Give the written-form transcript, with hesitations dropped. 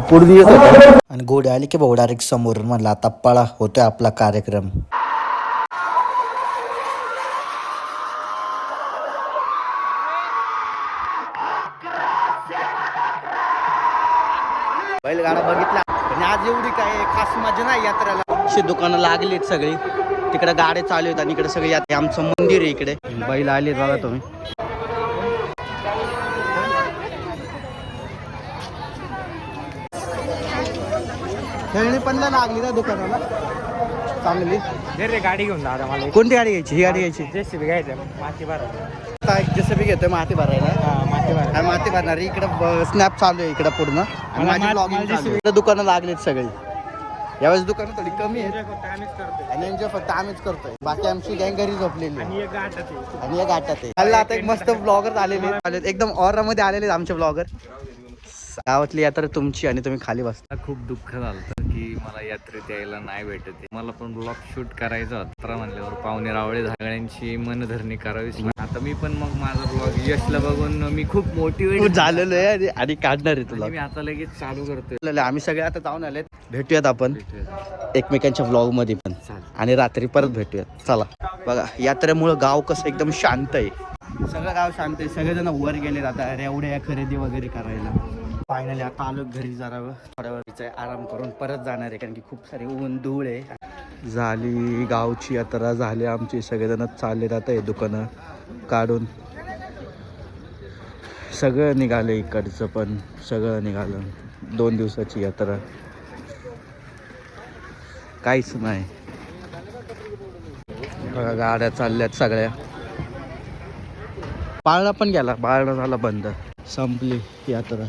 पूर्वी येत होता. आणि घोडे आली की भाऊ डायरेक्ट समोरून म्हणला आता पळा होतोय आपला कार्यक्रम. बैलगाडा बघितला पण आज एवढी काय खास मजा नाही यात्रेला. अशी दुकानं लागलीत सगळी, तिकडे गाड्या चालू आहेत आणि इकडे सगळी यात्रा. आमचं मंदिर आहे इकडे, बैल आलीत बघा तुम्ही. खेळणी पण नाही लागली ना दुकानाला चांगली. रे गाडी घेऊन दादा मला. कोणती गाडी घ्यायची? ही गाडी घ्यायची. जेसीबी घ्यायचं माती भरायला. आता एक जेसीबी घेतोय माती भरायला. माती भरायला. आणि माती भरणार इकडे स्नॅप चालू आहे इकडे पूर्ण. आणि माझी ब्लॉगिंग चालू आहे. इकडे दुकानं लागलीत सगळी. यावेळेस दुकानं थोडी कमी आहेत आणि एन्जॉय फक्त आम्हीच करतोय. बाकी आमची गँग घरी झोपलेली आणि एक गाठात आहे. आणि या घाटात आहे. हल्ला आता एक मस्त ब्लॉगर आलेले, एकदम ऑरा मध्ये आलेले आमचे ब्लॉगर. गावातली यात्रा तुमची आणि तुम्ही खाली बसता. खूप दुःख झालं की मला यात्रेत यायला नाही भेटत. मला पण ब्लॉग शूट करायचा होता म्हणल्यावर पाहुणे रावळे सगळ्यांची मनधरणी करावीच. आता मी पण मग माझा ब्लॉग यशला बघून मी खूप मोटिवेट झालेलो आहे आणि काढणार आहे तुला. मी आता लगेच चालू करतोय. आम्ही सगळे आता जाऊन आलेत. भेटूयात आपण एकमेकांच्या ब्लॉग मध्ये पण आणि रात्री परत भेटूयात. चला बघा यात्रेमुळे गाव कसं एकदम शांत आहे. सगळं गाव शांत आहे. सगळेजण वर गेले आता रेवड्या खरेदी वगैरे करायला. फायनली आता आलो घरी. जरा थोड्या वेळाचा आराम करून परत जाणार आहे कारण की खूप सारे ऊन धूळ आहे. झाली गावची यात्रा झाली आमची. सगळेजण चालले आता हे दुकानं काढून. सगळं निघालं इकडचं पण सगळं निघालं. 2 दिवसाची यात्रा काहीच नाही. बघा गाड्या चालल्यात सगळ्या. पाळणा पण गेला, पाळणा झाला बंद. संपली यात्रा.